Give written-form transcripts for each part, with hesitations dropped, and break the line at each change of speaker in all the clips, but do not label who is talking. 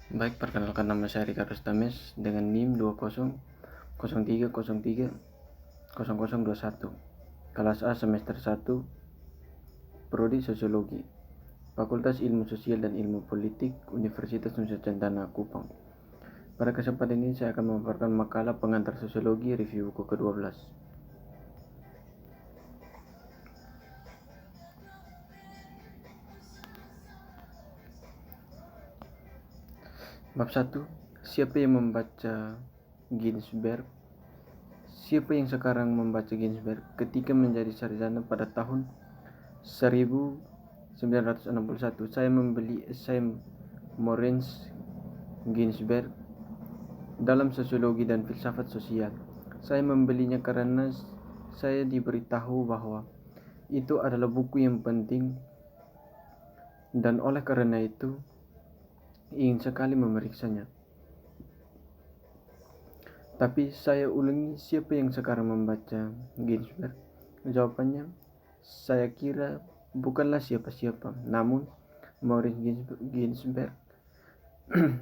Baik, perkenalkan nama saya Ricardo Stames dengan NIM 2003030021. Kelas A semester 1, Prodi Sosiologi, Fakultas Ilmu Sosial dan Ilmu Politik, Universitas Nusa Cendana, Kupang. Pada kesempatan ini saya akan memaparkan makalah pengantar sosiologi review buku ke-12. Bab 1. Siapa yang membaca Ginsberg? Siapa yang sekarang membaca Ginsberg ketika menjadi sarjana pada tahun 1961? Saya membeli esai Moritz Ginsberg dalam Sosiologi dan Filsafat Sosial. Saya membelinya karena saya diberitahu bahwa itu adalah buku yang penting, dan oleh karena itu ingin sekali memeriksanya. Tapi saya ulangi, siapa yang sekarang membaca Ginsberg? Jawabannya, saya kira bukanlah siapa-siapa, namun Maurice Ginsberg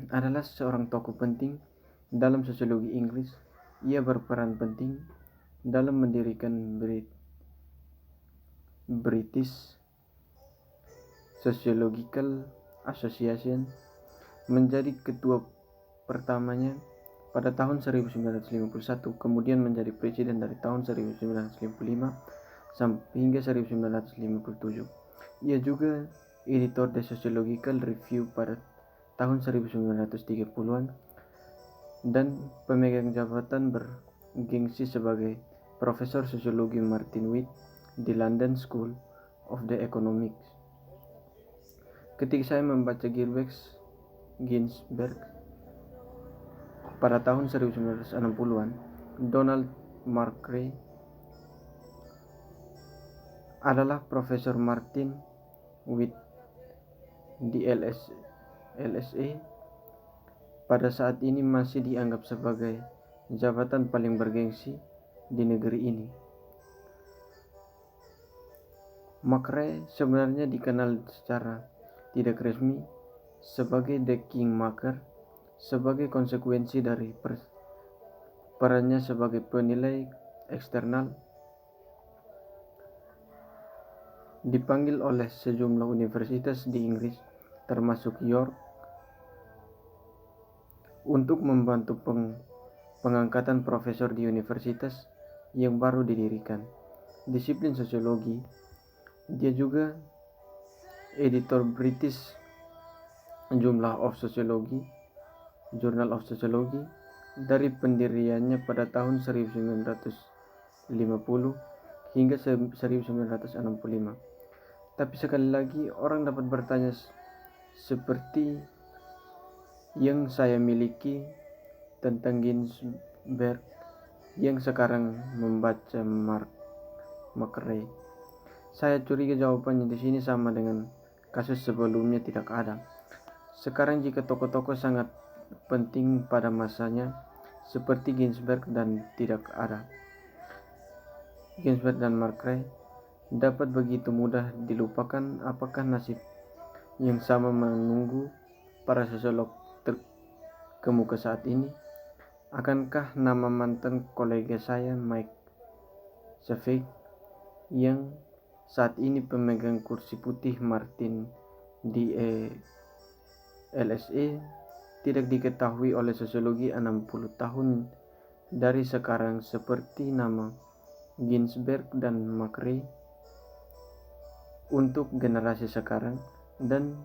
adalah seorang tokoh penting dalam sosiologi Inggris. Ia berperan penting dalam mendirikan British Sociological Association, menjadi ketua pertamanya pada tahun 1951, kemudian menjadi presiden dari tahun 1955 hingga 1957. Ia juga editor The Sociological Review pada tahun 1930-an dan pemegang jabatan bergengsi sebagai Profesor Sosiologi Martin Witt di London School of the Economics. Ketika saya membaca Ginsberg pada tahun 1960-an, Donald Markray adalah Profesor Martin Witt di LSE. Pada saat ini masih dianggap sebagai jabatan paling bergengsi di negeri ini. Markray sebenarnya dikenal secara tidak resmi sebagai The Kingmaker sebagai konsekuensi dari perannya sebagai penilai eksternal. Dipanggil oleh sejumlah universitas di Inggris termasuk York untuk membantu pengangkatan profesor di universitas yang baru didirikan disiplin sosiologi. Dia juga editor British Journal of Sociology dari pendiriannya pada tahun 1950 hingga 1965. Tapi sekali lagi orang dapat bertanya, seperti yang saya miliki tentang Ginsberg yang sekarang membaca Markray. Saya curiga jawabannya di sini sama dengan kasus sebelumnya tidak ada. Sekarang jika tokoh-tokoh sangat penting pada masanya seperti Ginsberg dan tidak ada, Ginsberg dan Markray dapat begitu mudah dilupakan. Apakah nasib yang sama menunggu para sosiolog terkemuka saat ini? Akankah nama mantan kolega saya Mike Shaffer yang saat ini pemegang kursi putih Martin di LSE tidak diketahui oleh sosiologi 60 tahun dari sekarang seperti nama Ginsberg dan Markray untuk generasi sekarang? Dan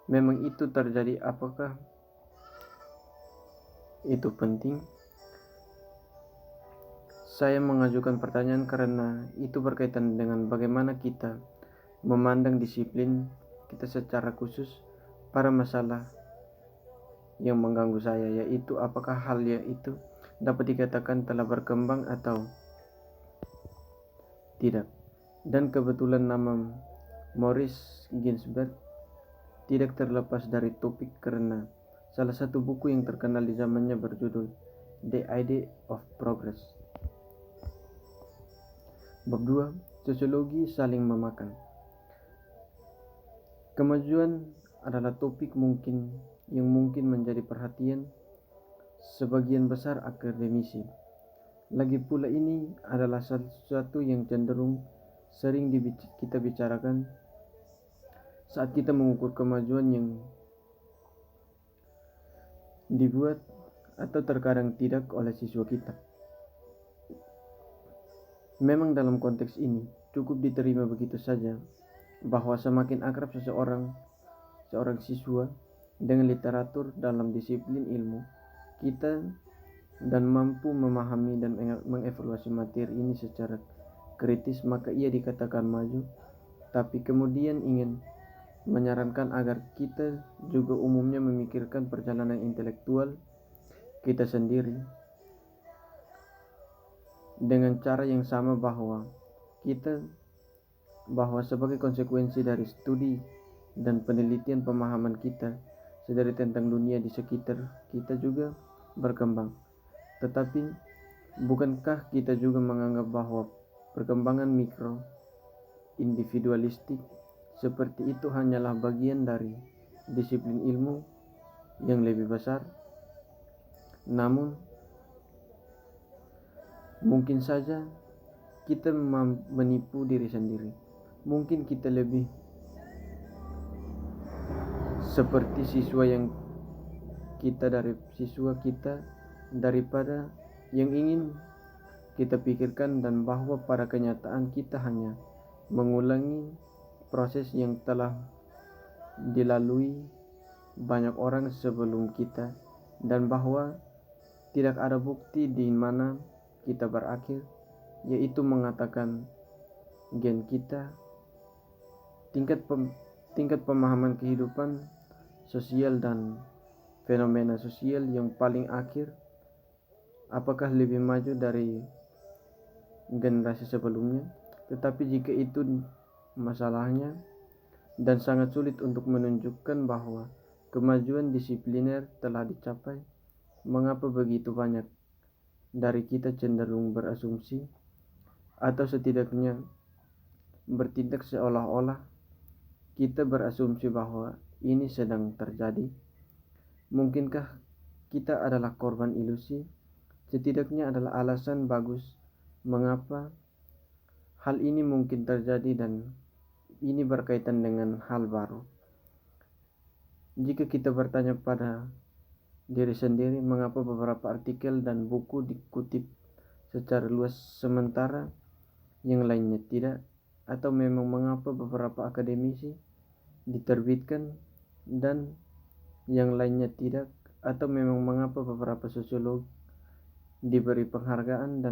memang itu terjadi, apakah itu penting? Saya mengajukan pertanyaan karena itu berkaitan dengan bagaimana kita memandang disiplin kita secara khusus pada masalah yang mengganggu saya, yaitu apakah hal itu dapat dikatakan telah berkembang atau tidak. Dan kebetulan nama Maurice Ginsberg tidak terlepas dari topik karena salah satu buku yang terkenal di zamannya berjudul The Idea of Progress. Bab 2. Sosiologi saling memakan. Kemajuan adalah topik yang mungkin menjadi perhatian sebagian besar akademisi. Lagi pula ini adalah sesuatu yang cenderung sering kita bicarakan saat kita mengukur kemajuan yang dibuat atau terkadang tidak oleh siswa kita. Memang dalam konteks ini cukup diterima begitu saja bahwa semakin akrab seorang siswa dengan literatur dalam disiplin ilmu kita dan mampu memahami dan mengevaluasi materi ini secara kritis, maka ia dikatakan maju. Tapi kemudian ingin menyarankan agar kita juga umumnya memikirkan perjalanan intelektual kita sendiri dengan cara yang sama, bahwa sebagai konsekuensi dari studi dan penelitian pemahaman kita sendiri tentang dunia di sekitar kita juga berkembang. Tetapi bukankah kita juga menganggap bahwa perkembangan mikro individualistik seperti itu hanyalah bagian dari disiplin ilmu yang lebih besar? Namun mungkin saja kita menipu diri sendiri. Mungkin kita lebih seperti siswa kita daripada yang ingin kita pikirkan, dan bahwa pada kenyataan kita hanya mengulangi proses yang telah dilalui banyak orang sebelum kita, dan bahwa tidak ada bukti di mana kita berakhir, yaitu mengatakan gen kita, tingkat pemahaman kehidupan sosial dan fenomena sosial yang paling akhir, apakah lebih maju dari generasi sebelumnya. Tetapi jika itu masalahnya, dan sangat sulit untuk menunjukkan bahwa kemajuan disipliner telah dicapai, mengapa begitu banyak dari kita cenderung berasumsi atau setidaknya bertindak seolah-olah kita berasumsi bahwa ini sedang terjadi? Mungkinkah kita adalah korban ilusi? Setidaknya adalah alasan bagus mengapa hal ini mungkin terjadi, dan ini berkaitan dengan hal baru. Jika kita bertanya pada diri sendiri, mengapa beberapa artikel dan buku dikutip secara luas sementara yang lainnya tidak, atau memang mengapa beberapa akademisi diterbitkan dan yang lainnya tidak, atau memang mengapa beberapa sosiolog diberi penghargaan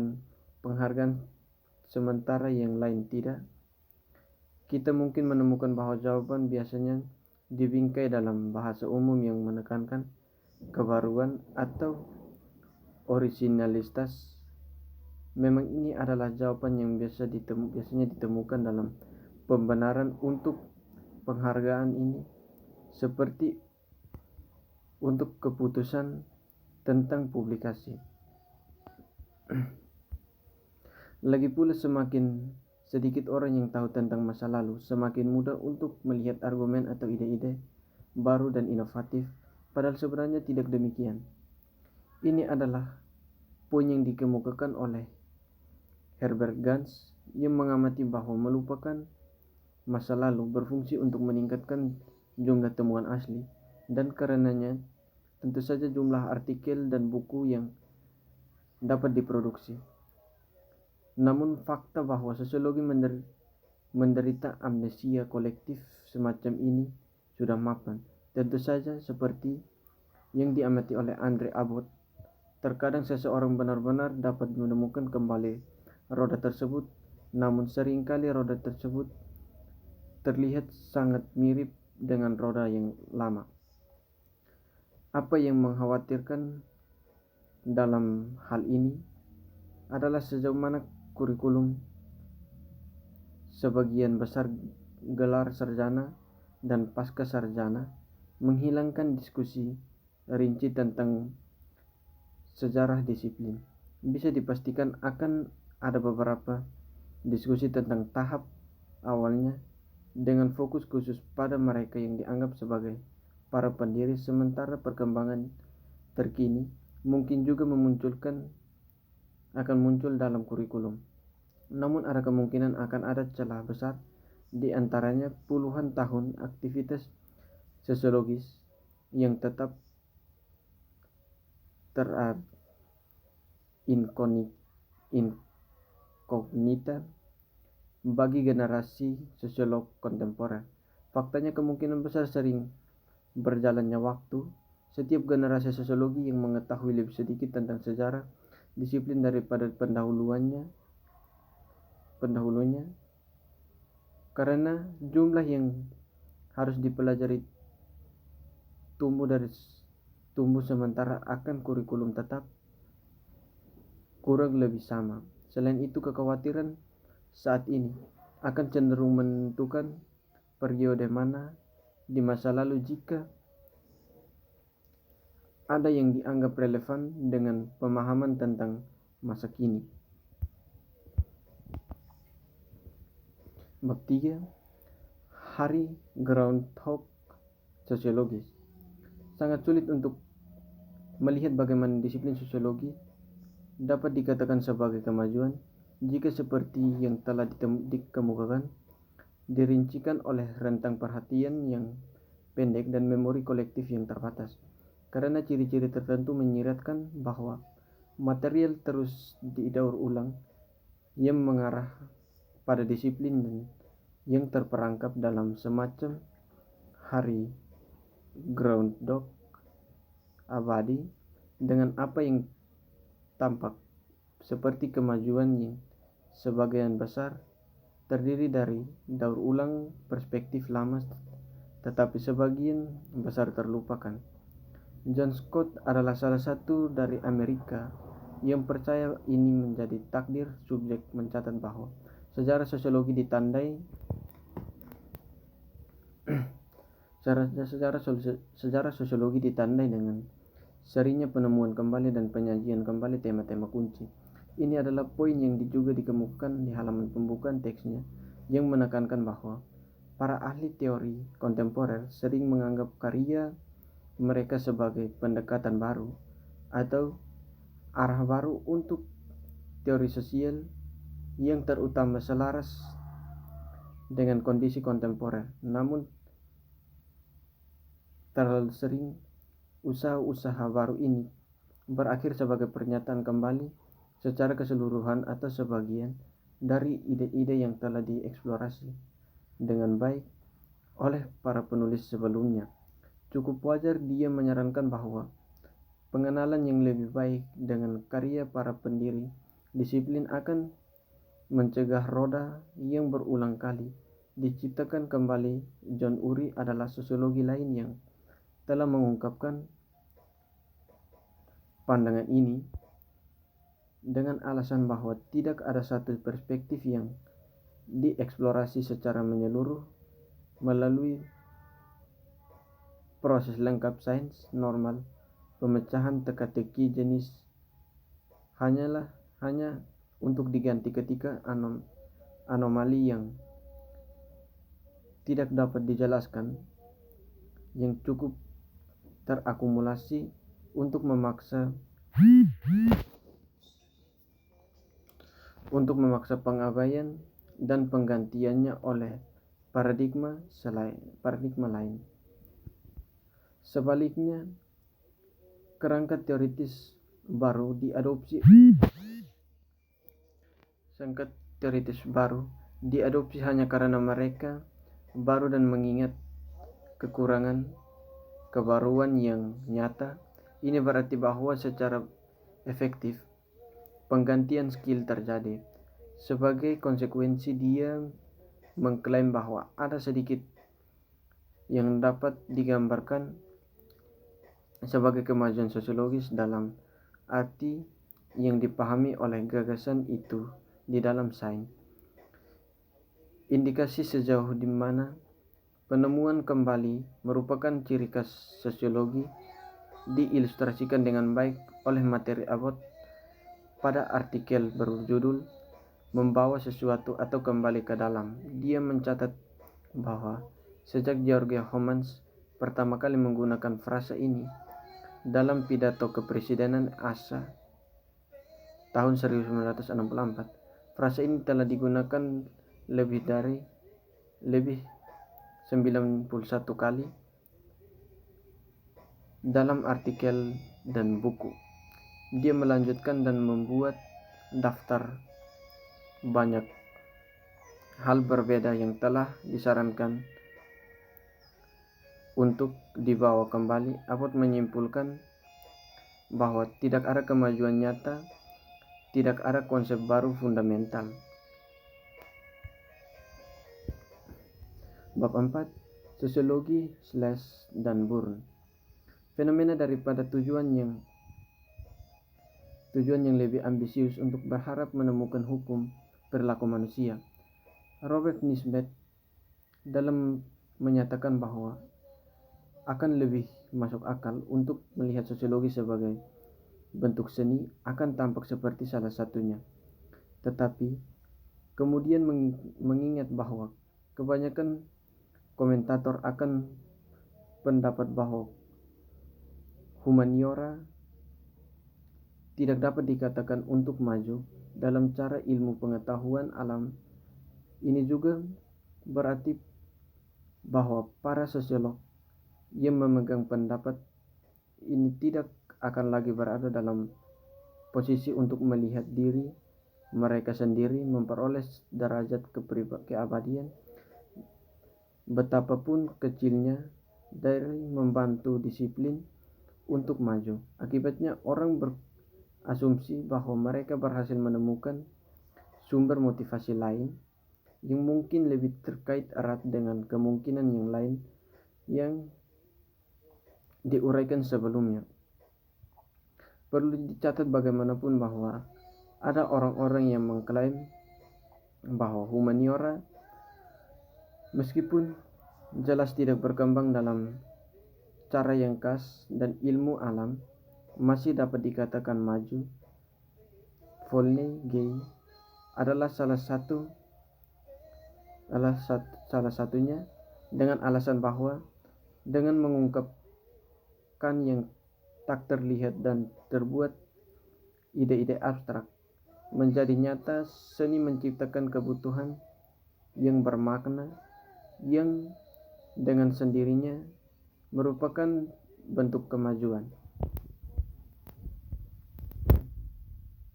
sementara yang lain tidak? Kita mungkin menemukan bahwa jawaban biasanya dibingkai dalam bahasa umum yang menekankan kebaruan atau orisinalitas. Memang ini adalah jawaban yang biasanya ditemukan dalam pembenaran untuk penghargaan ini, seperti untuk keputusan tentang publikasi. Lagi pula, semakin sedikit orang yang tahu tentang masa lalu, semakin mudah untuk melihat argumen atau ide-ide baru dan inovatif, padahal sebenarnya tidak demikian. Ini adalah poin yang dikemukakan oleh Herbert Gans, yang mengamati bahwa melupakan masa lalu berfungsi untuk meningkatkan jumlah temuan asli, dan karenanya tentu saja jumlah artikel dan buku yang dapat diproduksi. Namun fakta bahwa sosiologi menderita amnesia kolektif semacam ini sudah mapan. Tentu saja seperti yang diamati oleh Andre Abbott, terkadang seseorang benar-benar dapat menemukan kembali roda tersebut, namun seringkali roda tersebut terlihat sangat mirip dengan roda yang lama. Apa yang mengkhawatirkan dalam hal ini adalah sejauh mana kurikulum sebagian besar gelar sarjana dan pasca sarjana menghilangkan diskusi rinci tentang sejarah disiplin. Bisa dipastikan akan ada beberapa diskusi tentang tahap awalnya dengan fokus khusus pada mereka yang dianggap sebagai para pendiri, sementara perkembangan terkini mungkin juga akan muncul dalam kurikulum. Namun ada kemungkinan akan ada celah besar, di antaranya puluhan tahun aktivitas sosiologis yang tetap inkognita bagi generasi sosiolog kontemporer. Faktanya kemungkinan besar sering berjalannya waktu, setiap generasi sosiologi yang mengetahui lebih sedikit tentang sejarah disiplin daripada pendahulunya, karena jumlah yang harus dipelajari tumbuh sementara akan kurikulum tetap kurang lebih sama. Selain itu, kekhawatiran saat ini akan cenderung menentukan periode mana di masa lalu jika ada yang dianggap relevan dengan pemahaman tentang masa kini. Bab 3. Hari Groundhog Sosiologis. Sangat sulit untuk melihat bagaimana disiplin sosiologi dapat dikatakan sebagai kemajuan jika seperti yang telah dikemukakan dirincikan oleh rentang perhatian yang pendek dan memori kolektif yang terbatas, karena ciri-ciri tertentu menyiratkan bahwa material terus didaur ulang yang mengarah pada disiplin dan yang terperangkap dalam semacam hari groundhog abadi dengan apa yang tampak seperti kemajuan yang sebagian besar terdiri dari daur ulang perspektif lama tetapi sebagian besar terlupakan. John Scott adalah salah satu dari Amerika yang percaya ini menjadi takdir subjek, mencatat bahwa sejarah sosiologi ditandai dengan seringnya penemuan kembali dan penyajian kembali tema-tema kunci. Ini adalah poin yang juga dikemukakan di halaman pembukaan teksnya, yang menekankan bahwa para ahli teori kontemporer sering menganggap karya mereka sebagai pendekatan baru atau arah baru untuk teori sosial yang terutama selaras dengan kondisi kontemporer. Namun terlalu sering usaha-usaha baru ini berakhir sebagai pernyataan kembali secara keseluruhan atau sebagian dari ide-ide yang telah dieksplorasi dengan baik oleh para penulis sebelumnya. Cukup wajar dia menyarankan bahwa pengenalan yang lebih baik dengan karya para pendiri disiplin akan mencegah roda yang berulang kali diciptakan kembali. John Urey adalah sosiologi lain yang telah mengungkapkan pandangan ini dengan alasan bahwa tidak ada satu perspektif yang dieksplorasi secara menyeluruh melalui proses lengkap sains normal. Pemecahan teka-teki jenis hanya untuk diganti ketika anomali yang tidak dapat dijelaskan yang cukup terakumulasi untuk memaksa pengabaian dan penggantiannya oleh paradigma lain. Sebaliknya, kerangka teoritis baru diadopsi hanya karena mereka baru dan mengingat kekurangan kebaruan yang nyata. Ini berarti bahwa secara efektif penggantian skill terjadi. Sebagai konsekuensi, dia mengklaim bahwa ada sedikit yang dapat digambarkan sebagai kemajuan sosiologis dalam arti yang dipahami oleh gagasan itu di dalam sains. Indikasi sejauh di mana penemuan kembali merupakan ciri khas sosiologi diilustrasikan dengan baik oleh materi Abbott pada artikel berjudul "Membawa Sesuatu atau Kembali ke Dalam". Dia mencatat bahwa sejak George Homans pertama kali menggunakan frasa ini dalam pidato kepresidenan ASA tahun 1964. Frasa ini telah digunakan lebih 91 kali dalam artikel dan buku. Dia melanjutkan dan membuat daftar banyak hal berbeda yang telah disarankan untuk dibawa kembali. Abbott menyimpulkan bahwa tidak ada kemajuan nyata, tidak ada konsep baru fundamental. Bab 4. Sosiologi dan Burn. Fenomena daripada tujuan yang lebih ambisius untuk berharap menemukan hukum perilaku manusia. Robert Nisbet dalam menyatakan bahwa akan lebih masuk akal untuk melihat sosiologi sebagai bentuk seni akan tampak seperti salah satunya. Tetapi kemudian mengingat bahwa kebanyakan komentator akan pendapat bahwa humaniora tidak dapat dikatakan untuk maju dalam cara ilmu pengetahuan alam. Ini juga berarti bahwa para sosiolog yang memegang pendapat ini tidak akan lagi berada dalam posisi untuk melihat diri mereka sendiri memperoleh derajat keabadian, betapapun kecilnya, dari membantu disiplin untuk maju. Akibatnya orang berasumsi bahwa mereka berhasil menemukan sumber motivasi lain yang mungkin lebih terkait erat dengan kemungkinan yang lain yang diuraikan sebelumnya. Perlu dicatat bagaimanapun bahwa ada orang-orang yang mengklaim bahwa humaniora meskipun jelas tidak berkembang dalam cara yang khas dan ilmu alam masih dapat dikatakan maju. Volney Gay adalah salah satunya dengan alasan bahwa dengan mengungkapkan yang tak terlihat dan terbuat ide-ide abstrak menjadi nyata, seni menciptakan kebutuhan yang bermakna yang dengan sendirinya merupakan bentuk kemajuan.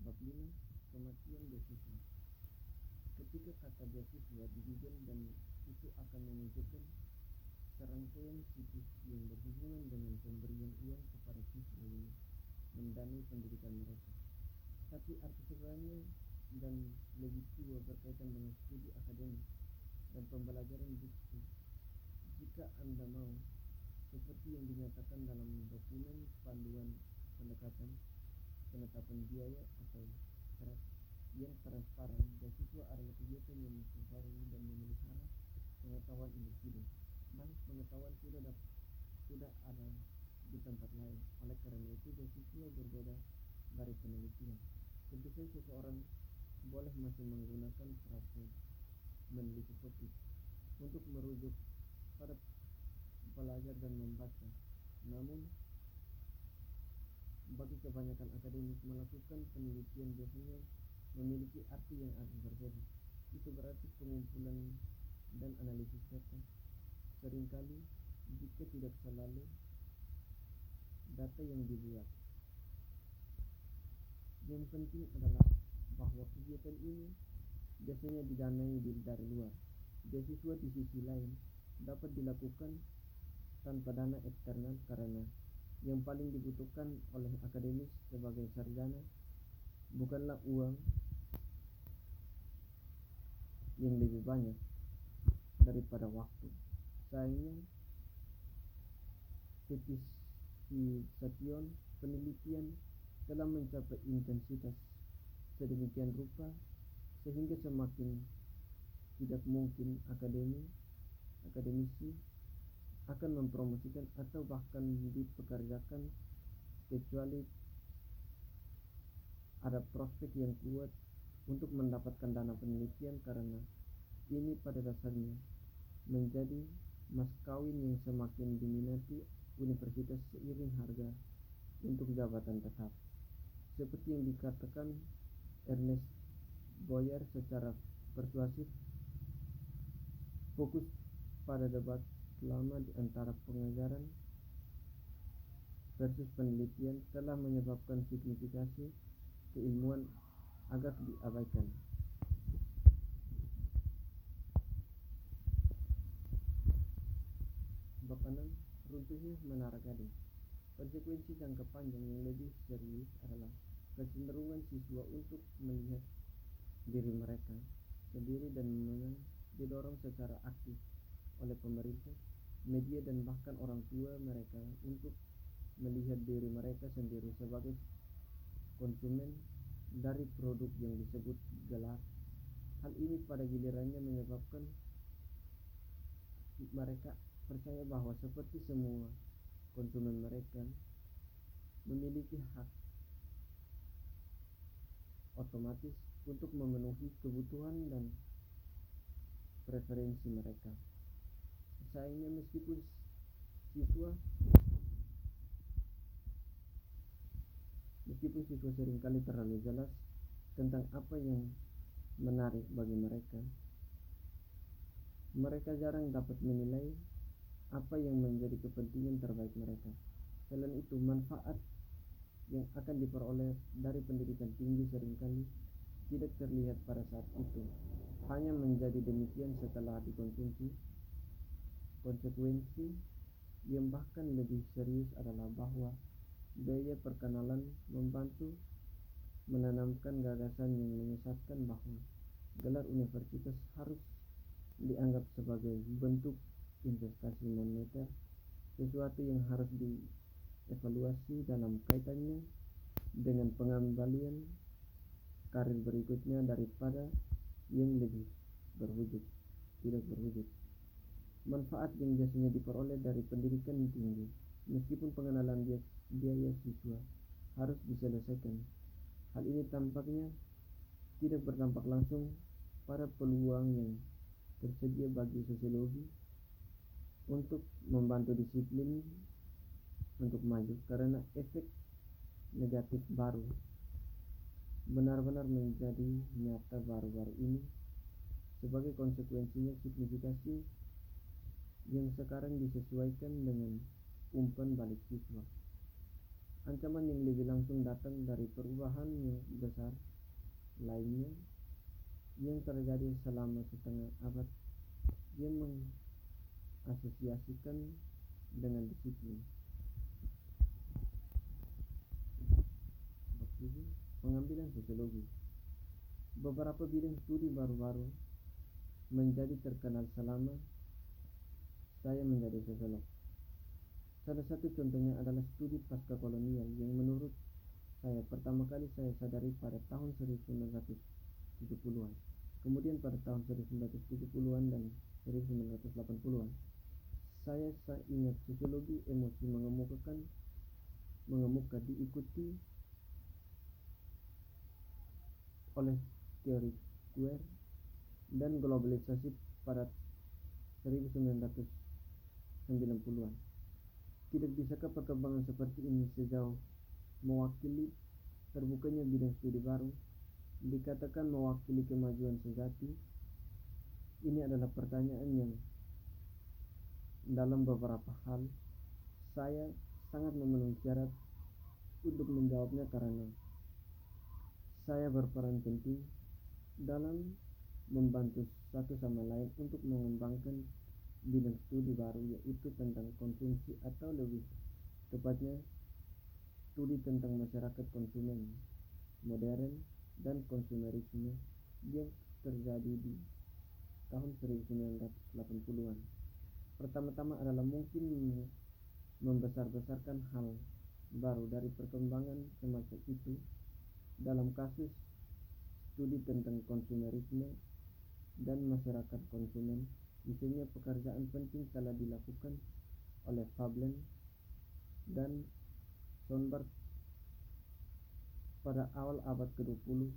Bab 5. Kematian beasiswa. Ketika kata beasiswa di Google dan itu akan memunculkan serangkaian situs yang berhubungan dengan pemberian uang kepada siswa yang mendanai pendidikan mereka. Tapi arti sebenarnya dan lebih tua berkaitan dengan studi akademis dan pembelajaran buku. Jika Anda mau, seperti yang dinyatakan dalam dokumen panduan pendekatan penetapan biaya atau yang transparan, beasiswa adalah kegiatan yang memperbarui dan memelihara pengetahuan individu. Banyak pengetahuan sudah ada di tempat lain. Oleh karena itu, beasiswa berbeda dari penelitian. Tentu saja seseorang boleh masih menggunakan frase meneliti topik untuk merujuk pada belajar dan membaca. Namun, bagi kebanyakan akademis, melakukan penelitian biasanya memiliki arti yang agak berbeda. Itu berarti pengumpulan dan analisis data. Seringkali, jika tidak selalu, data yang dibuat. Yang penting adalah bahwa kegiatan ini biasanya didanai dari luar. Beasiswa di sisi lain dapat dilakukan tanpa dana eksternal karena yang paling dibutuhkan oleh akademis sebagai sarjana bukanlah uang yang lebih banyak daripada waktu. Sayangnya, petisisation penelitian telah mencapai intensitas sedemikian rupa sehingga semakin tidak mungkin akademisi akan mempromosikan atau bahkan dipekerjakan kecuali ada prospek yang kuat untuk mendapatkan dana penelitian, karena ini pada dasarnya menjadi Mas kawin yang semakin diminati universitas seiring harga untuk jabatan tetap. Seperti yang dikatakan Ernest Boyer secara persuasif, fokus pada debat lama di antara pengajaran versus penelitian telah menyebabkan signifikasi keilmuan agak diabaikan. Bab 6. Runtuhnya Menara Gading. Konsekuensi jangka panjang yang lebih serius adalah kecenderungan siswa untuk melihat diri mereka sendiri dan memang didorong secara aktif oleh pemerintah, media, dan bahkan orang tua mereka untuk melihat diri mereka sendiri sebagai konsumen dari produk yang disebut gelar. Hal ini pada gilirannya menyebabkan mereka percaya bahwa seperti semua konsumen mereka memiliki hak otomatis untuk memenuhi kebutuhan dan preferensi mereka. Sayangnya meskipun siswa seringkali terlalu jelas tentang apa yang menarik bagi mereka, mereka jarang dapat menilai apa yang menjadi kepentingan terbaik mereka. Selain itu, manfaat yang akan diperoleh dari pendidikan tinggi seringkali tidak terlihat pada saat itu, hanya menjadi demikian setelah dikonsumsi. Konsekuensi yang bahkan lebih serius adalah bahwa biaya perkenalan membantu menanamkan gagasan yang menyesatkan bahwa gelar universitas harus dianggap sebagai bentuk investasi moneter, sesuatu yang harus dievaluasi dalam kaitannya dengan pengembalian karir berikutnya daripada yang lebih tidak berwujud. Manfaat yang biasanya diperoleh dari pendidikan tinggi, meskipun pengenalan biaya siswa harus diselesaikan, hal ini tampaknya tidak berdampak langsung pada peluang yang tersedia bagi sosiologi untuk membantu disiplin untuk maju, karena efek negatif baru benar-benar menjadi nyata baru-baru ini. Sebagai konsekuensinya, signifikasi yang sekarang disesuaikan dengan umpan balik siswa. Ancaman yang lebih langsung datang dari perubahan yang besar lainnya yang terjadi selama setengah abad yang mengasosiasikan dengan disiplin. Pengambilan sosiologi. Beberapa bidang studi baru-baru menjadi terkenal selama saya menjadi sosiolog. Salah satu contohnya adalah studi pasca kolonial yang menurut saya pertama kali saya sadari pada tahun 1970-an. Kemudian pada tahun 1970-an dan 1980-an, saya ingat sosiologi emosi mengemuka diikuti oleh teori queer dan globalisasi pada 1990-an. Tidak bisakah perkembangan seperti ini sejauh mewakili terbukanya bidang studi baru dikatakan mewakili kemajuan sejati? Ini adalah pertanyaan yang dalam beberapa hal saya sangat memenuhi syarat untuk menjawabnya, karena saya berperan penting dalam membantu satu sama lain untuk mengembangkan bidang studi baru, yaitu tentang konsumsi, atau lebih tepatnya studi tentang masyarakat konsumen modern dan konsumerisme yang terjadi di tahun 1980-an. Pertama-tama adalah mungkin membesar-besarkan hal baru dari perkembangan semacam itu. Dalam kasus studi tentang konsumerisme dan masyarakat konsumen, misalnya pekerjaan penting telah dilakukan oleh Veblen dan Schonberg pada awal abad ke-20.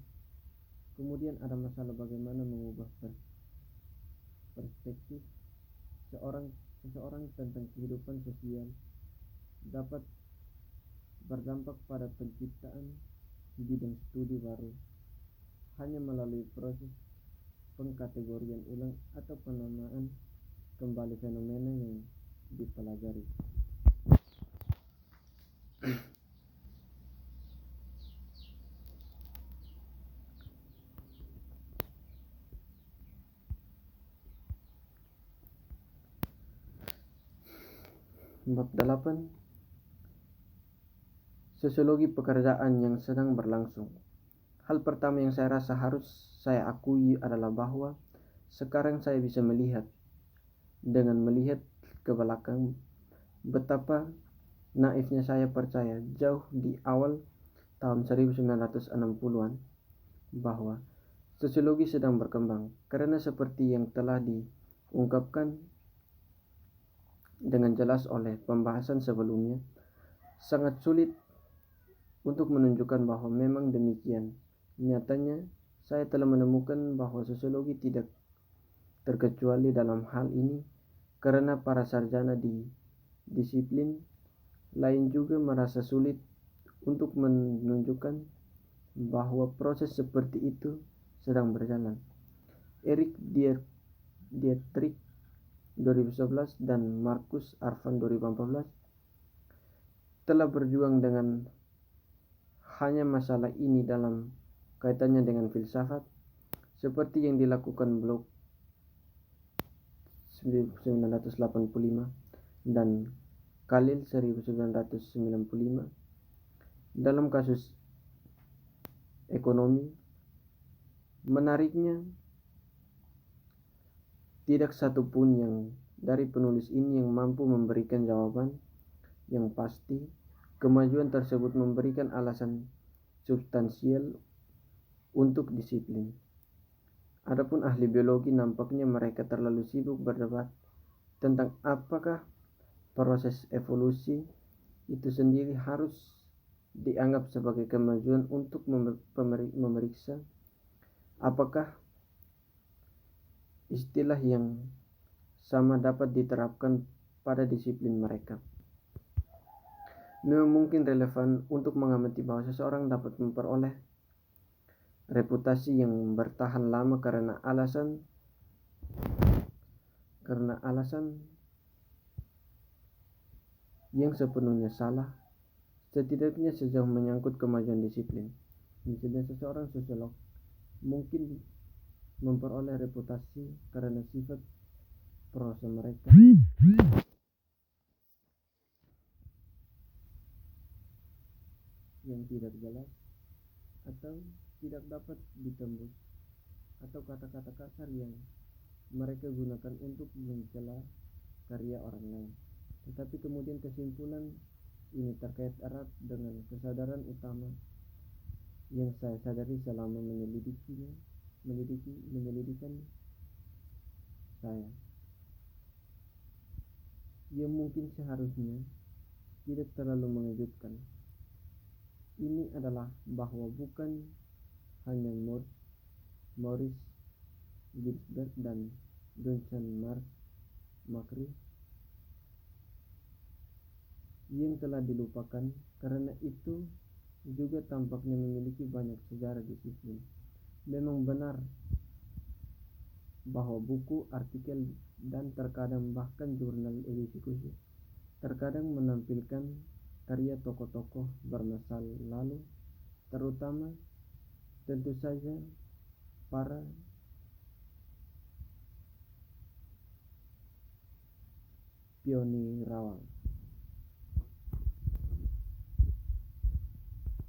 Kemudian ada masalah bagaimana mengubah perspektif seorang seseorang tentang kehidupan sosial dapat berdampak pada penciptaan bidang studi baru hanya melalui proses pengkategorian ulang atau penamaan kembali fenomena yang dipelajari. Bab 8. Sosiologi pekerjaan yang sedang berlangsung. Hal pertama yang saya rasa harus saya akui adalah bahwa sekarang saya bisa melihat ke belakang betapa naifnya saya percaya jauh di awal tahun 1960-an bahwa sosiologi sedang berkembang, karena seperti yang telah diungkapkan dengan jelas oleh pembahasan sebelumnya, sangat sulit untuk menunjukkan bahwa memang demikian. Nyatanya, saya telah menemukan bahwa sosiologi tidak terkecuali dalam hal ini karena para sarjana di disiplin lain juga merasa sulit untuk menunjukkan bahwa proses seperti itu sedang berjalan. Eric Dietrich 2011 dan Marcus Arvan 2014 telah berjuang dengan hanya masalah ini dalam kaitannya dengan filsafat, seperti yang dilakukan Bloch 1985 dan Khalil 1995 dalam kasus ekonomi. Menariknya, tidak satu pun yang dari penulis ini yang mampu memberikan jawaban yang pasti. Kemajuan tersebut memberikan alasan substansial untuk disiplin. Adapun ahli biologi, nampaknya mereka terlalu sibuk berdebat tentang apakah proses evolusi itu sendiri harus dianggap sebagai kemajuan untuk memeriksa apakah istilah yang sama dapat diterapkan pada disiplin mereka. Memang mungkin relevan untuk mengamati bahwa seseorang dapat memperoleh reputasi yang bertahan lama karena alasan yang sepenuhnya salah, setidaknya sejauh menyangkut kemajuan disiplin. Misalnya seseorang sosiolog mungkin memperoleh reputasi karena sifat prosa mereka yang tidak jelas atau tidak dapat ditembus, atau kata-kata kasar yang mereka gunakan untuk mencela karya orang lain. Tetapi kemudian kesimpulan ini terkait erat dengan kesadaran utama yang saya sadari selama menyelidikan saya, yang mungkin seharusnya tidak terlalu mengejutkan. Ini adalah bahwa bukan hanya Maurice Ginsberg dan Johnson Macri yang telah dilupakan, karena itu juga tampaknya memiliki banyak sejarah disiplin. Memang benar bahwa buku, artikel, dan terkadang bahkan jurnal edisi khusus terkadang menampilkan karya tokoh-tokoh bermasa lalu, terutama tentu saja para pionirawan.